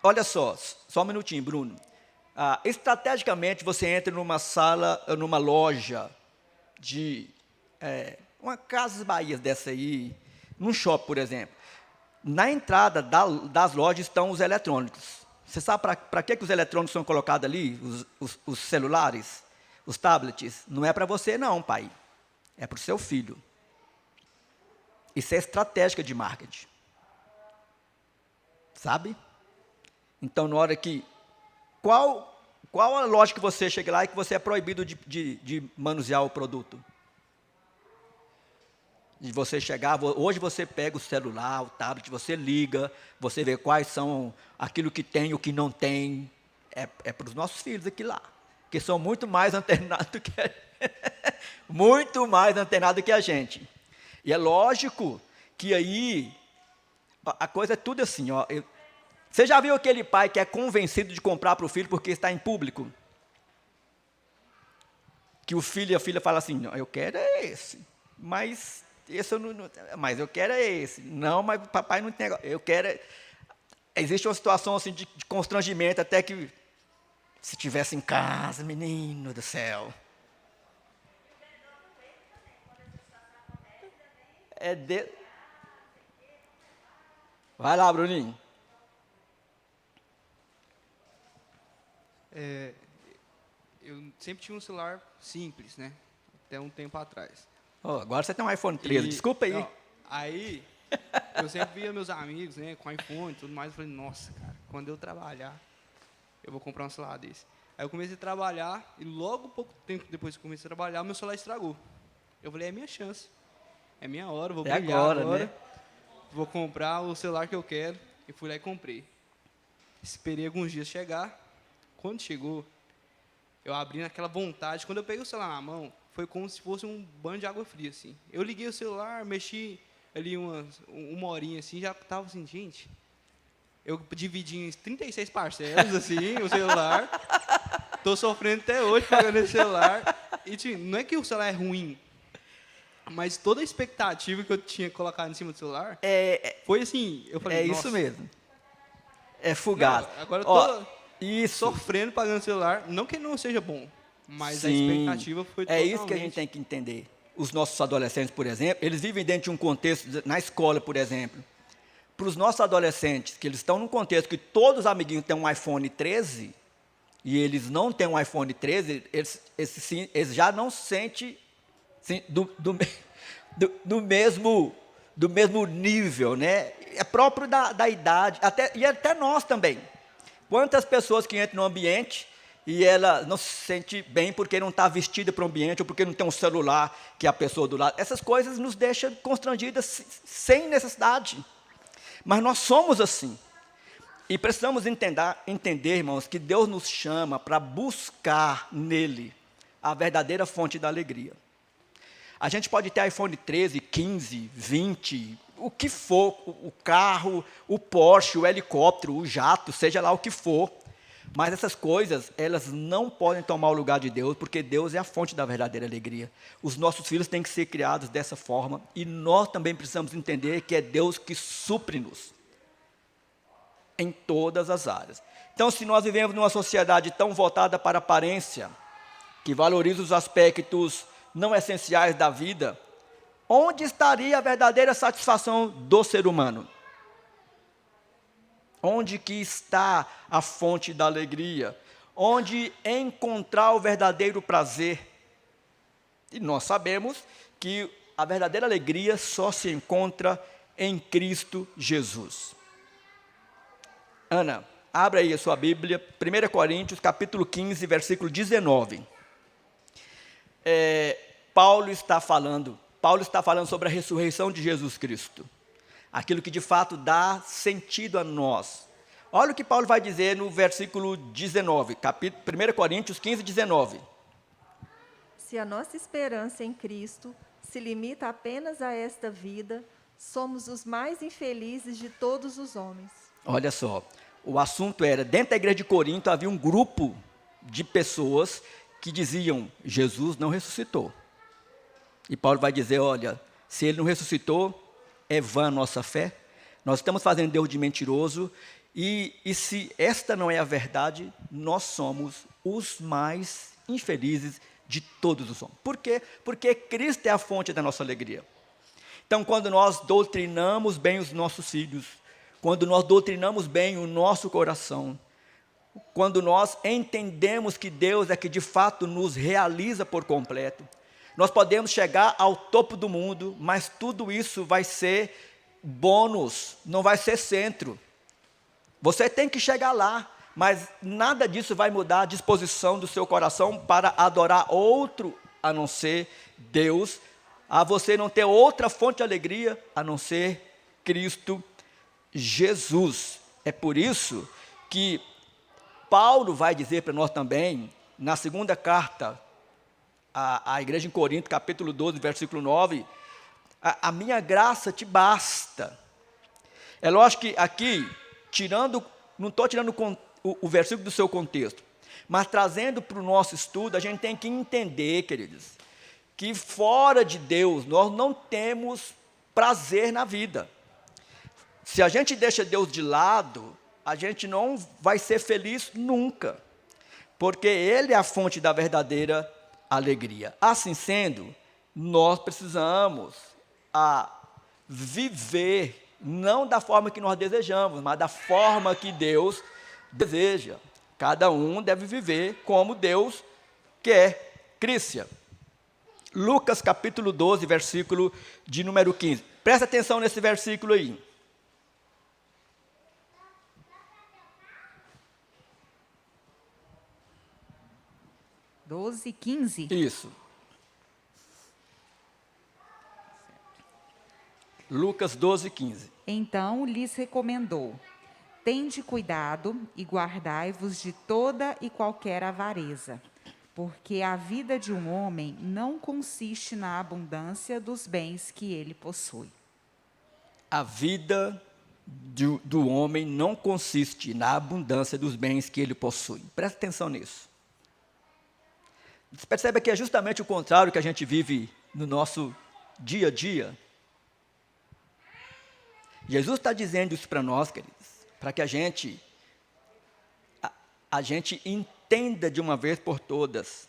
Olha só um minutinho, Bruno. Estrategicamente, você entra numa sala, numa loja de uma Casas Bahia dessa aí, num shopping, por exemplo. Na entrada das lojas estão os eletrônicos. Você sabe para que os eletrônicos são colocados ali? Os celulares, os tablets? Não é para você não, pai. É para o seu filho. Isso é estratégia de marketing. Sabe? Então, na hora que... Qual a lógica que você chega lá e que você é proibido de manusear o produto? De você chegar, hoje você pega o celular, o tablet, você liga, você vê quais são aquilo que tem e o que não tem. É para os nossos filhos aqui lá, que são muito mais antenados do que muito mais antenados que a gente. E é lógico que aí a coisa é tudo assim, ó. Você já viu aquele pai que é convencido de comprar para o filho porque está em público? Que o filho e a filha falam assim, não, eu quero é esse, mas esse mas eu quero é esse. Não, mas papai não tem negócio. Eu quero existe uma situação assim de constrangimento, até que se tivesse em casa, menino do céu. Vai lá, Bruninho. Eu sempre tive um celular simples, né? Até um tempo atrás. Agora você tem um iPhone 13, desculpa aí. Não, aí, eu sempre via meus amigos, né, com iPhone e tudo mais, eu falei, nossa, cara, quando eu trabalhar, eu vou comprar um celular desse. Aí eu comecei a trabalhar, e logo pouco tempo depois que eu comecei a trabalhar, meu celular estragou. Eu falei, é minha chance, é minha hora, vou brilhar agora, né? Vou comprar o celular que eu quero, e fui lá e comprei. Esperei alguns dias chegar, quando chegou, eu abri naquela vontade, quando eu peguei o celular na mão, foi como se fosse um banho de água fria, assim. Eu liguei o celular, mexi ali uma horinha, assim, já estava assim, gente... Eu dividi em 36 parcelas, assim, o celular. Estou sofrendo até hoje pagando esse celular. E tipo, não é que o celular é ruim, mas toda a expectativa que eu tinha colocado em cima do celular foi assim, eu falei, nossa, isso mesmo. É fugaz. Não, agora eu tô isso. sofrendo pagando o celular, não que ele não seja bom, mas Sim, a expectativa foi totalmente... É isso que a gente tem que entender. Os nossos adolescentes, por exemplo, eles vivem dentro de um contexto, na escola, por exemplo. Para os nossos adolescentes, que eles estão num contexto que todos os amiguinhos têm um iPhone 13, e eles não têm um iPhone 13, eles já não sentem do mesmo nível, né? É próprio da idade, e até nós também. Quantas pessoas que entram no ambiente e ela não se sente bem porque não está vestida para o ambiente, ou porque não tem um celular que é a pessoa do lado. Essas coisas nos deixam constrangidas sem necessidade. Mas nós somos assim. E precisamos entender, irmãos, que Deus nos chama para buscar nele a verdadeira fonte da alegria. A gente pode ter iPhone 13, 15, 20, o que for, o carro, o Porsche, o helicóptero, o jato, seja lá o que for. Mas essas coisas, elas não podem tomar o lugar de Deus, porque Deus é a fonte da verdadeira alegria. Os nossos filhos têm que ser criados dessa forma, e nós também precisamos entender que é Deus que supre-nos em todas as áreas. Então, se nós vivemos numa sociedade tão voltada para a aparência, que valoriza os aspectos não essenciais da vida, onde estaria a verdadeira satisfação do ser humano? Onde que está a fonte da alegria? Onde encontrar o verdadeiro prazer? E nós sabemos que a verdadeira alegria só se encontra em Cristo Jesus. Ana, abra aí a sua Bíblia, 1 Coríntios, capítulo 15, versículo 19. Paulo está falando sobre a ressurreição de Jesus Cristo. Aquilo que de fato dá sentido a nós. Olha o que Paulo vai dizer no versículo 19, 1 Coríntios 15, 19. Se a nossa esperança em Cristo se limita apenas a esta vida, somos os mais infelizes de todos os homens. Olha só, o assunto era, dentro da igreja de Corinto havia um grupo de pessoas que diziam, Jesus não ressuscitou. E Paulo vai dizer, olha, se ele não ressuscitou, é vã a nossa fé, nós estamos fazendo Deus de mentiroso, e se esta não é a verdade, nós somos os mais infelizes de todos os homens. Por quê? Porque Cristo é a fonte da nossa alegria. Então, quando nós doutrinamos bem os nossos filhos, quando nós doutrinamos bem o nosso coração, quando nós entendemos que Deus é que de fato nos realiza por completo, nós podemos chegar ao topo do mundo, mas tudo isso vai ser bônus, não vai ser centro. Você tem que chegar lá, mas nada disso vai mudar a disposição do seu coração para adorar outro a não ser Deus, a você não ter outra fonte de alegria a não ser Cristo Jesus. É por isso que Paulo vai dizer para nós também, na segunda carta à igreja em Corinto, capítulo 12, versículo 9, a minha graça te basta. É lógico que aqui, não estou tirando o versículo do seu contexto, mas trazendo para o nosso estudo, a gente tem que entender, queridos, que fora de Deus nós não temos prazer na vida. Se a gente deixa Deus de lado, a gente não vai ser feliz nunca, porque Ele é a fonte da verdadeira alegria. Assim sendo, nós precisamos viver, não da forma que nós desejamos, mas da forma que Deus deseja. Cada um deve viver como Deus quer. Crícia, Lucas capítulo 12, versículo de número 15. Presta atenção nesse versículo aí. 12:15. Isso. Lucas 12:15. Então lhes recomendou: tende cuidado e guardai-vos de toda e qualquer avareza, porque a vida de um homem não consiste na abundância dos bens que ele possui. A vida do homem não consiste na abundância dos bens que ele possui. Presta atenção nisso. Você percebe que é justamente o contrário que a gente vive no nosso dia a dia? Jesus está dizendo isso para nós, queridos, para que a gente entenda de uma vez por todas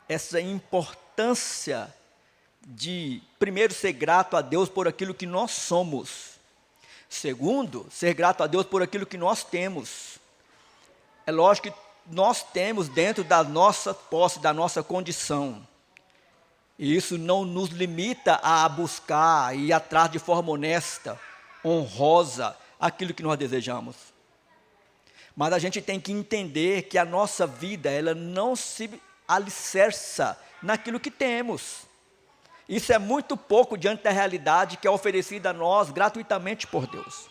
essa importância de, primeiro, ser grato a Deus por aquilo que nós somos. Segundo, ser grato a Deus por aquilo que nós temos. É lógico que nós temos dentro da nossa posse, da nossa condição. E isso não nos limita a buscar e ir atrás de forma honesta, honrosa, aquilo que nós desejamos. Mas a gente tem que entender que a nossa vida, ela não se alicerça naquilo que temos. Isso é muito pouco diante da realidade que é oferecida a nós gratuitamente por Deus.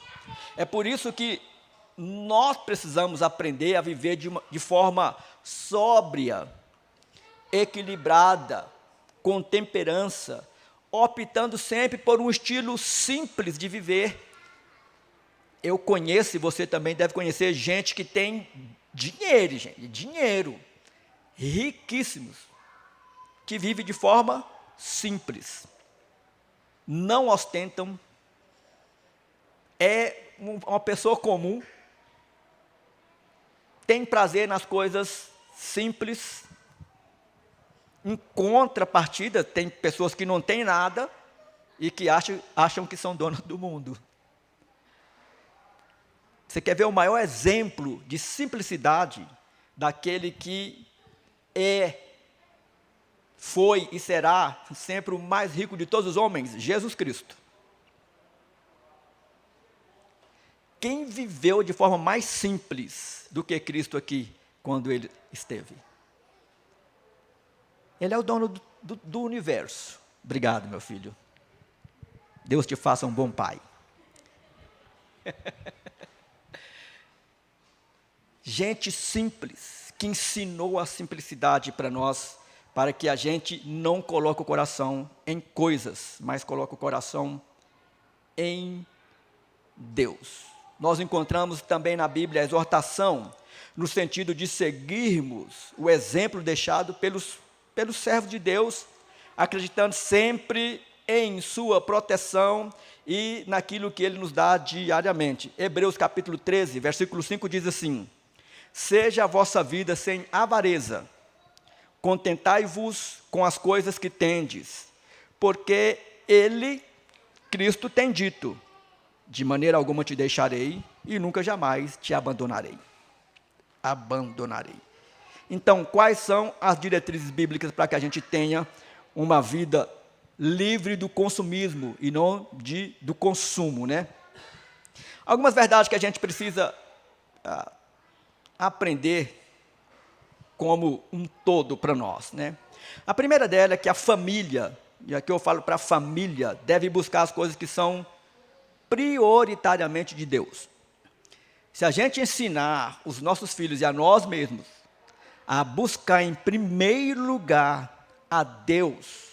É por isso que nós precisamos aprender a viver de forma sóbria, equilibrada, com temperança, optando sempre por um estilo simples de viver. Eu conheço, e você também deve conhecer, gente que tem dinheiro, riquíssimos, que vive de forma simples, não ostentam, é uma pessoa comum, tem prazer nas coisas simples. Em contrapartida, tem pessoas que não têm nada e que acham que são donas do mundo. Você quer ver o maior exemplo de simplicidade daquele que foi e será sempre o mais rico de todos os homens? Jesus Cristo. Quem viveu de forma mais simples do que Cristo aqui, quando ele esteve? Ele é o dono do universo. Obrigado, meu filho. Deus te faça um bom pai. Gente simples, que ensinou a simplicidade para nós, para que a gente não coloque o coração em coisas, mas coloque o coração em Deus. Nós encontramos também na Bíblia a exortação, no sentido de seguirmos o exemplo deixado pelos servos de Deus, acreditando sempre em sua proteção e naquilo que Ele nos dá diariamente. Hebreus capítulo 13, versículo 5 diz assim: seja a vossa vida sem avareza, contentai-vos com as coisas que tendes, porque Ele, Cristo, tem dito: de maneira alguma te deixarei e nunca jamais te abandonarei. Então, quais são as diretrizes bíblicas para que a gente tenha uma vida livre do consumismo e não do consumo, né? Algumas verdades que a gente precisa aprender como um todo para nós, né? A primeira dela é que a família, e aqui eu falo para a família, deve buscar as coisas que são prioritariamente de Deus. Se a gente ensinar os nossos filhos e a nós mesmos a buscar em primeiro lugar a Deus,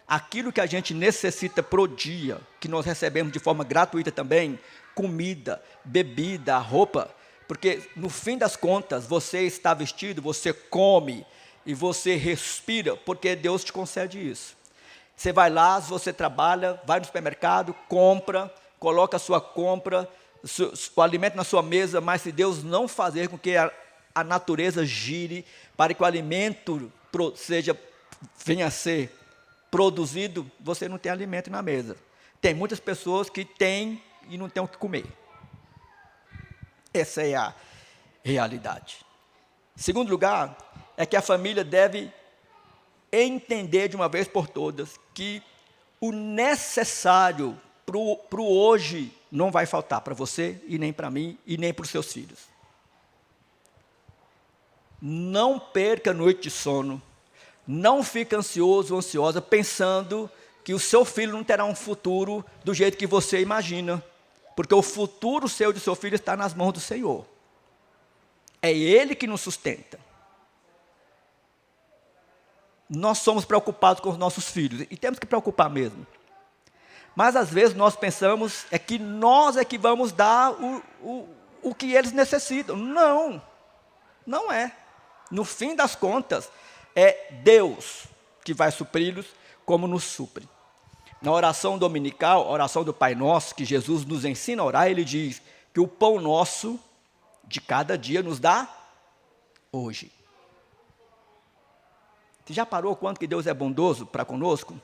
aquilo que a gente necessita pro dia, que nós recebemos de forma gratuita também, comida, bebida, roupa, porque no fim das contas você está vestido, você come e você respira, porque Deus te concede isso. Você vai lá, você trabalha, vai no supermercado, compra, coloca a sua compra, o alimento na sua mesa, mas se Deus não fazer com que a natureza gire para que o alimento venha a ser produzido, você não tem alimento na mesa. Tem muitas pessoas que têm e não têm o que comer. Essa é a realidade. Segundo lugar, é que a família deve entender de uma vez por todas que o necessário para o hoje não vai faltar para você, e nem para mim, e nem para os seus filhos. Não perca noite de sono, não fique ansioso ou ansiosa pensando que o seu filho não terá um futuro do jeito que você imagina, porque o futuro seu e do seu filho está nas mãos do Senhor. É Ele que nos sustenta. Nós somos preocupados com os nossos filhos, e temos que preocupar mesmo. Mas às vezes nós pensamos que nós é que vamos dar o que eles necessitam. Não, não é. No fim das contas, é Deus que vai supri-los como nos supre. Na oração dominical, a oração do Pai Nosso, que Jesus nos ensina a orar, ele diz que o pão nosso de cada dia nos dá hoje. Você já parou quanto que Deus é bondoso para conosco?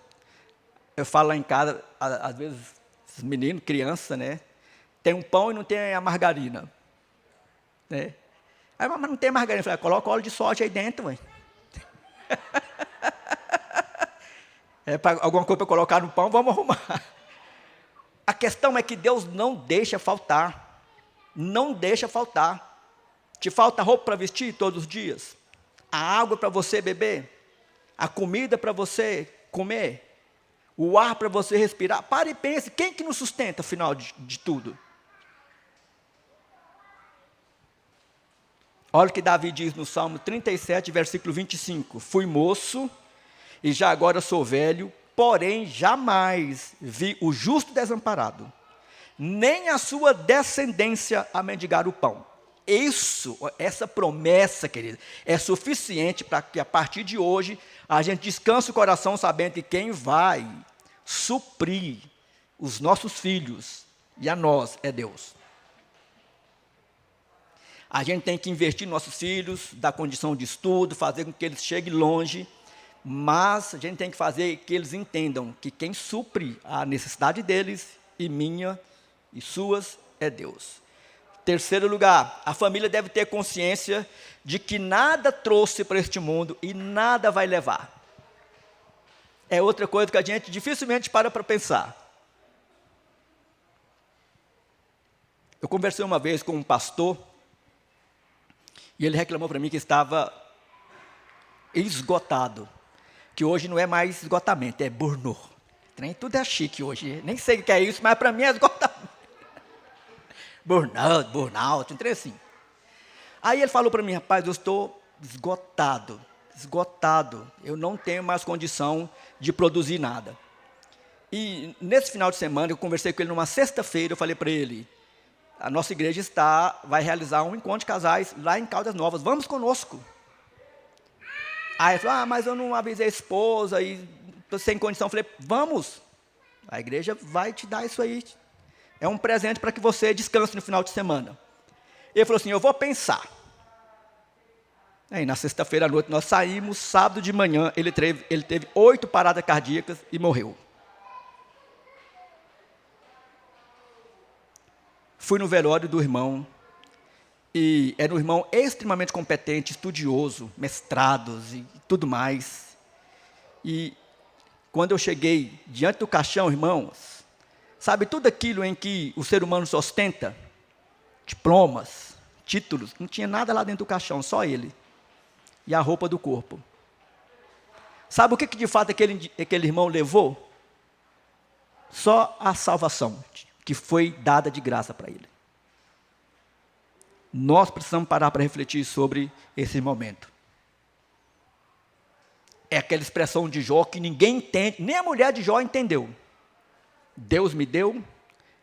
Eu falo lá em casa, às vezes, esses meninos, criança, né? Tem um pão e não tem a margarina. Né? Aí, mas não tem margarina. Eu falei, coloca óleo de soja aí dentro, mãe. Alguma coisa para colocar no pão, vamos arrumar. A questão é que Deus não deixa faltar. Não deixa faltar. Te falta roupa para vestir todos os dias? A água para você beber? A comida para você comer? O ar para você respirar? Pare e pense, quem que nos sustenta, afinal de tudo? Olha o que Davi diz no Salmo 37, versículo 25. Fui moço e já agora sou velho, porém jamais vi o justo desamparado, nem a sua descendência a mendigar o pão. Essa promessa, querido, é suficiente para que a partir de hoje a gente descanse o coração sabendo que quem vai suprir os nossos filhos e a nós é Deus. A gente tem que investir nos nossos filhos, dar condição de estudo, fazer com que eles cheguem longe, mas a gente tem que fazer que eles entendam que quem supre a necessidade deles, e minha e suas, é Deus. Terceiro lugar, a família deve ter consciência de que nada trouxe para este mundo e nada vai levar. É outra coisa que a gente dificilmente para pensar. Eu conversei uma vez com um pastor, e ele reclamou para mim que estava esgotado, que hoje não é mais esgotamento, é burnout. Tudo é chique hoje, nem sei o que é isso, mas para mim é esgotamento. Burnout, um trem assim. Aí ele falou para mim, rapaz, eu estou esgotado, eu não tenho mais condição de produzir nada. E nesse final de semana, eu conversei com ele numa sexta-feira, eu falei para ele, a nossa igreja vai realizar um encontro de casais lá em Caldas Novas, vamos conosco. Aí ele falou, mas eu não avisei a esposa, e estou sem condição. Eu falei, vamos, a igreja vai te dar isso aí. É um presente para que você descanse no final de semana. Ele falou assim, eu vou pensar. Aí na sexta-feira à noite nós saímos, sábado de manhã ele teve 8 paradas cardíacas e morreu. Fui no velório do irmão, e era um irmão extremamente competente, estudioso, mestrados e tudo mais. E quando eu cheguei diante do caixão, irmãos, sabe tudo aquilo em que o ser humano se ostenta? Diplomas, títulos, não tinha nada lá dentro do caixão, só ele. E a roupa do corpo. Sabe o que de fato aquele irmão levou? Só a salvação, que foi dada de graça para ele. Nós precisamos parar para refletir sobre esse momento. É aquela expressão de Jó que ninguém entende, nem a mulher de Jó entendeu. Deus me deu,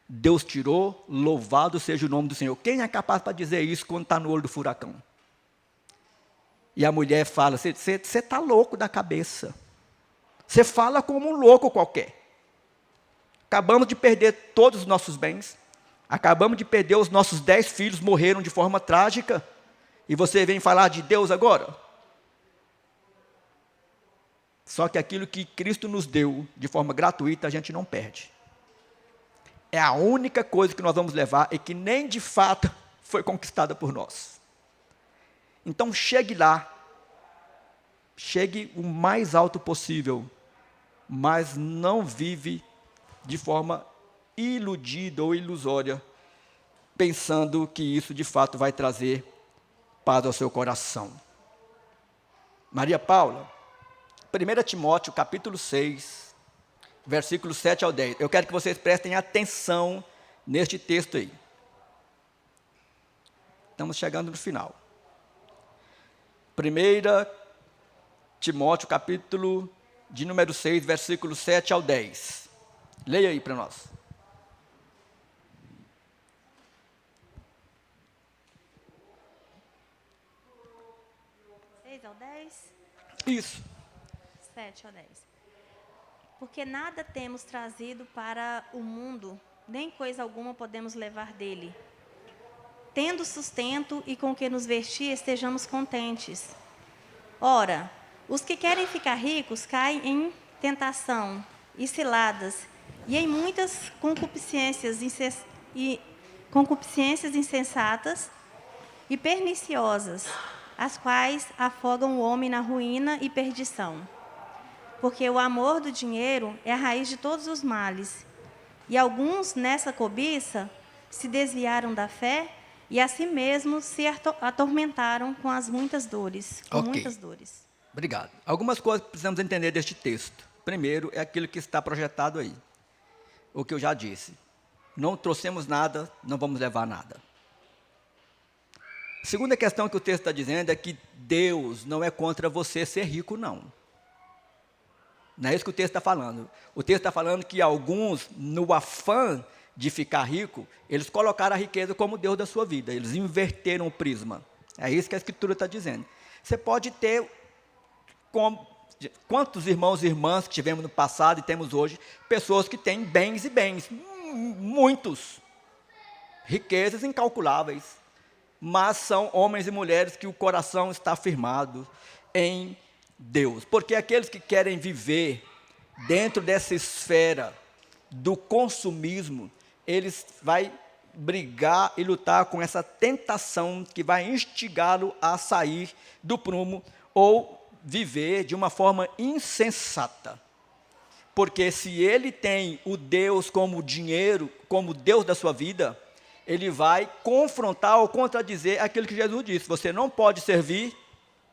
Deus tirou, louvado seja o nome do Senhor. Quem é capaz para dizer isso quando está no olho do furacão? E a mulher fala, você está louco da cabeça. Você fala como um louco qualquer. Acabamos de perder todos os nossos bens. Acabamos de perder os nossos 10 filhos, morreram de forma trágica. E você vem falar de Deus agora? Só que aquilo que Cristo nos deu de forma gratuita, a gente não perde. É a única coisa que nós vamos levar e que nem de fato foi conquistada por nós. Então chegue lá. Chegue o mais alto possível. Mas não vive de forma iludida ou ilusória, pensando que isso de fato vai trazer paz ao seu coração. Maria Paula, 1 Timóteo capítulo 6, versículos 7 ao 10. Eu quero que vocês prestem atenção neste texto aí. Estamos chegando no final. 1 Timóteo capítulo de número 6, versículos 7 ao 10. Leia aí para nós. 6 ao 10? Isso. 7 ao 10. Porque nada temos trazido para o mundo, nem coisa alguma podemos levar dele. Tendo sustento e com que nos vestir, estejamos contentes. Ora, os que querem ficar ricos caem em tentação e ciladas, e em muitas concupiscências insensatas e perniciosas, as quais afogam o homem na ruína e perdição. Porque o amor do dinheiro é a raiz de todos os males. E alguns, nessa cobiça, se desviaram da fé e a si mesmos se atormentaram com as muitas dores. Muitas dores. Obrigado. Algumas coisas que precisamos entender deste texto. Primeiro, é aquilo que está projetado aí. O que eu já disse. Não trouxemos nada, não vamos levar nada. A segunda questão que o texto está dizendo é que Deus não é contra você ser rico, não. Não é isso que o texto está falando. O texto está falando que alguns, no afã de ficar rico, eles colocaram a riqueza como Deus da sua vida. Eles inverteram o prisma. É isso que a Escritura está dizendo. Você pode ter, quantos irmãos e irmãs que tivemos no passado e temos hoje, pessoas que têm bens e bens, muitos, riquezas incalculáveis, mas são homens e mulheres que o coração está firmado em Deus. Porque aqueles que querem viver dentro dessa esfera do consumismo, eles vão brigar e lutar com essa tentação que vai instigá-lo a sair do prumo ou viver de uma forma insensata. Porque se ele tem o Deus como dinheiro, como Deus da sua vida, ele vai confrontar ou contradizer aquilo que Jesus disse. Você não pode servir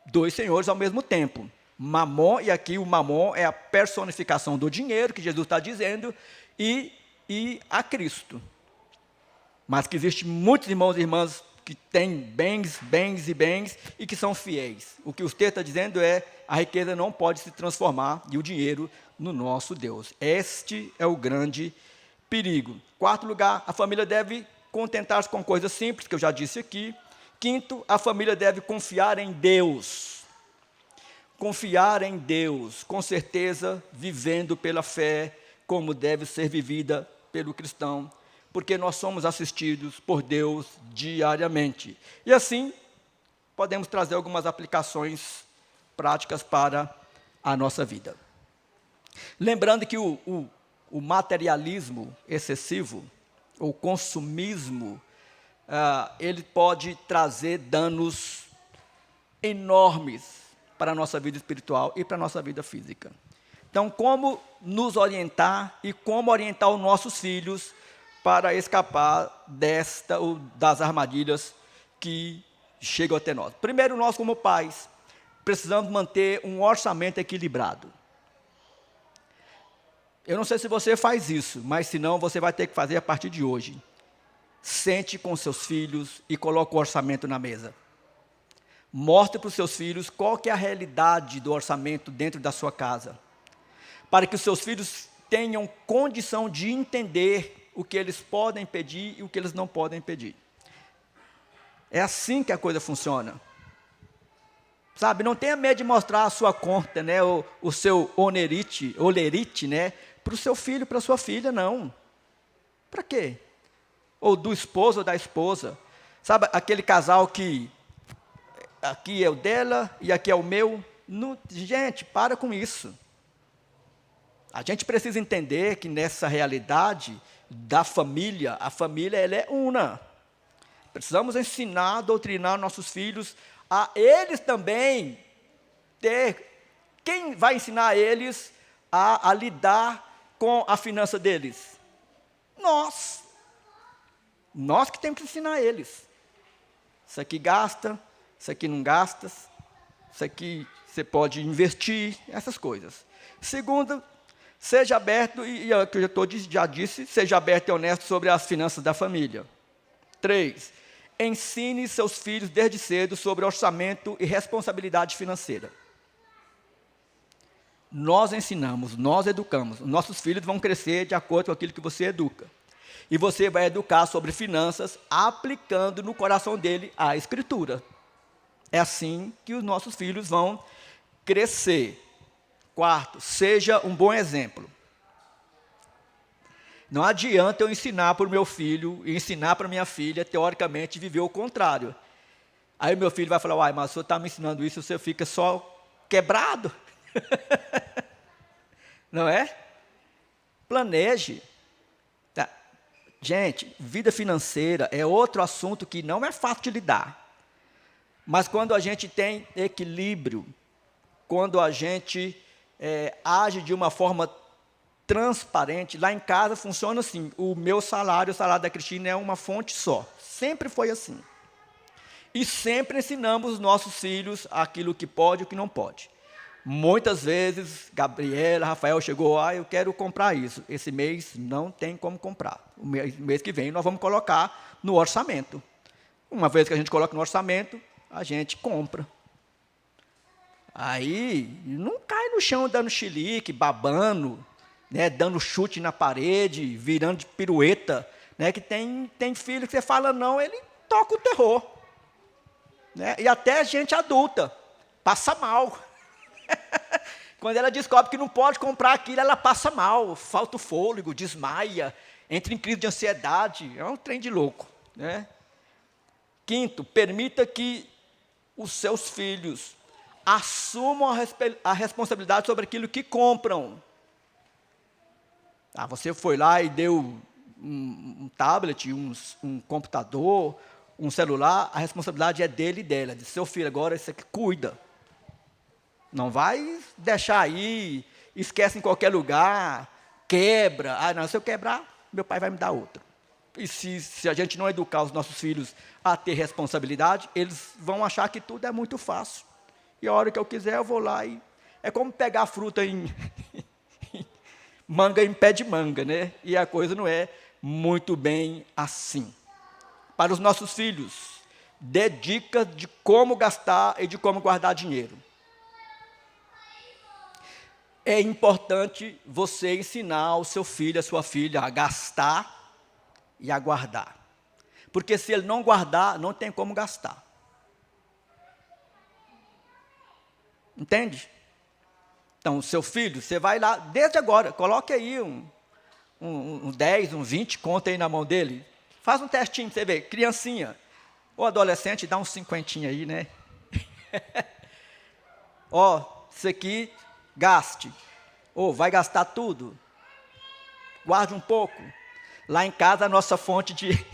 2 senhores ao mesmo tempo. Mamon, e aqui o mamon é a personificação do dinheiro, que Jesus está dizendo, e a Cristo. Mas que existem muitos irmãos e irmãs que têm bens e que são fiéis. O que o texto está dizendo é, a riqueza não pode se transformar, e o dinheiro, no nosso Deus. Este é o grande perigo. 4º lugar, a família deve contentar-se com coisas simples, que eu já disse aqui. 5º, a família deve confiar em Deus. Confiar em Deus, com certeza, vivendo pela fé, como deve ser vivida pelo cristão, porque nós somos assistidos por Deus diariamente. E assim, podemos trazer algumas aplicações práticas para a nossa vida. Lembrando que o materialismo excessivo, o consumismo, ele pode trazer danos enormes para a nossa vida espiritual e para a nossa vida física. Então, como nos orientar e como orientar os nossos filhos para escapar das armadilhas que chegam até nós. Primeiro, nós como pais, precisamos manter um orçamento equilibrado. Eu não sei se você faz isso, mas se não, você vai ter que fazer a partir de hoje. Sente com seus filhos e coloque o orçamento na mesa. Mostre para os seus filhos qual que é a realidade do orçamento dentro da sua casa, para que os seus filhos tenham condição de entender o que eles podem pedir e o que eles não podem pedir. É assim que a coisa funciona. Sabe, não tenha medo de mostrar a sua conta, né, o seu olerite, né, para o seu filho, para a sua filha, não. Para quê? Ou do esposo ou da esposa. Sabe, aquele casal que aqui é o dela e aqui é o meu. Não, gente, para com isso. A gente precisa entender que nessa realidade da família, a família ela é una. Precisamos ensinar, doutrinar nossos filhos a eles também ter... Quem vai ensinar eles a lidar com a finança deles? Nós. Nós que temos que ensinar eles. Isso aqui gasta, isso aqui não gasta, isso aqui você pode investir, essas coisas. Segundo, seja aberto, e o que eu já disse, seja aberto e honesto sobre as finanças da família. 3, ensine seus filhos desde cedo sobre orçamento e responsabilidade financeira. Nós ensinamos, nós educamos. Nossos filhos vão crescer de acordo com aquilo que você educa. E você vai educar sobre finanças aplicando no coração dele a Escritura. É assim que os nossos filhos vão crescer. 4, seja um bom exemplo. Não adianta eu ensinar para o meu filho e ensinar para a minha filha, teoricamente, viver o contrário. Aí o meu filho vai falar, uai, mas o senhor está me ensinando isso, você fica só quebrado. Não é? Planeje. Tá. Gente, vida financeira é outro assunto que não é fácil de lidar. Mas quando a gente tem equilíbrio, quando a gente age de uma forma transparente, lá em casa funciona assim, o meu salário, o salário da Cristina é uma fonte só, sempre foi assim. E sempre ensinamos os nossos filhos aquilo que pode e o que não pode. Muitas vezes, Gabriela, Rafael chegou, eu quero comprar isso, esse mês não tem como comprar, o mês que vem nós vamos colocar no orçamento. Uma vez que a gente coloca no orçamento, a gente compra. Aí, não cai no chão dando chilique, babando, né, dando chute na parede, virando de pirueta, né, que tem filho que você fala não, ele toca o terror. Né, e até gente adulta, passa mal. Quando ela descobre que não pode comprar aquilo, ela passa mal, falta o fôlego, desmaia, entra em crise de ansiedade, é um trem de louco. Né? 5, permita que os seus filhos assumam a responsabilidade sobre aquilo que compram. Você foi lá e deu um tablet, um computador, um celular, a responsabilidade é dele e dela. Diz, seu filho, agora isso aqui cuida. Não vai deixar aí, esquece em qualquer lugar, quebra. Não, se eu quebrar, meu pai vai me dar outro. E se a gente não educar os nossos filhos a ter responsabilidade, eles vão achar que tudo é muito fácil. E a hora que eu quiser, eu vou lá e... É como pegar fruta em... manga em pé de manga, né? E a coisa não é muito bem assim. Para os nossos filhos, dê dicas de como gastar e de como guardar dinheiro. É importante você ensinar o seu filho, a sua filha, a gastar e a guardar. Porque se ele não guardar, não tem como gastar. Entende? Então, o seu filho, você vai lá, desde agora, coloque aí um 10, um 20, conta aí na mão dele. Faz um testinho para você ver, criancinha. Ou adolescente, dá uns 50 aí, né? Isso aqui, gaste. Vai gastar tudo. Guarde um pouco. Lá em casa, a nossa fonte de...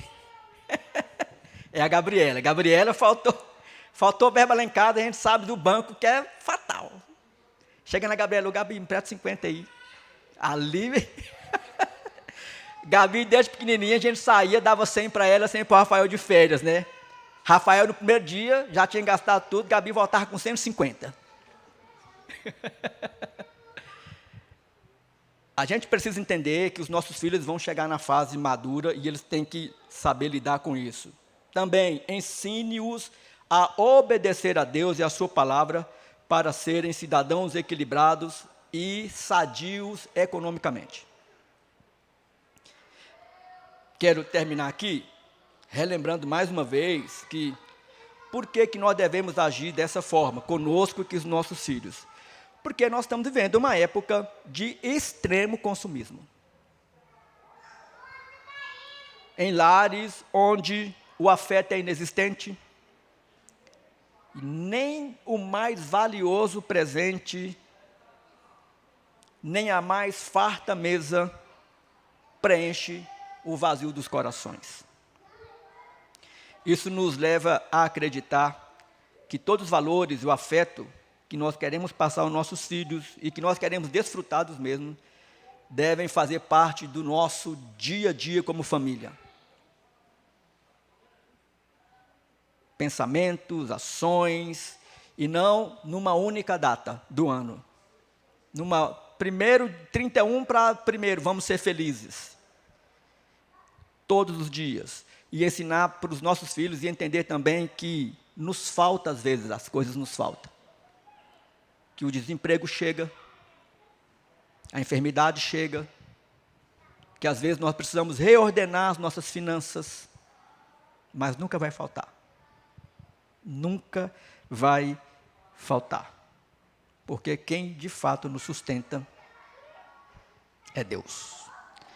é a Gabriela. Gabriela faltou verba lá em casa, a gente sabe do banco que é fatal. Chega na Gabriela, Gabi, me presta 50 aí. Ali, Gabi, desde pequenininha, a gente saía, dava 100 para ela, 100 para o Rafael de férias, né? Rafael, no primeiro dia, já tinha gastado tudo, Gabi voltava com 150. A gente precisa entender que os nossos filhos vão chegar na fase madura e eles têm que saber lidar com isso. Também, ensine-os a obedecer a Deus e a sua palavra para serem cidadãos equilibrados e sadios economicamente. Quero terminar aqui relembrando mais uma vez que por que nós devemos agir dessa forma, conosco e com os nossos filhos. Porque nós estamos vivendo uma época de extremo consumismo. Em lares onde o afeto é inexistente, e nem o mais valioso presente, nem a mais farta mesa preenche o vazio dos corações. Isso nos leva a acreditar que todos os valores e o afeto que nós queremos passar aos nossos filhos e que nós queremos desfrutar dos mesmos, devem fazer parte do nosso dia a dia como família. Pensamentos, ações, e não numa única data do ano. Primeiro, 31 para primeiro, vamos ser felizes. Todos os dias. E ensinar para os nossos filhos e entender também que nos falta, às vezes, as coisas nos faltam. Que o desemprego chega, a enfermidade chega, que às vezes nós precisamos reordenar as nossas finanças, mas nunca vai faltar. Nunca vai faltar. Porque quem de fato nos sustenta é Deus.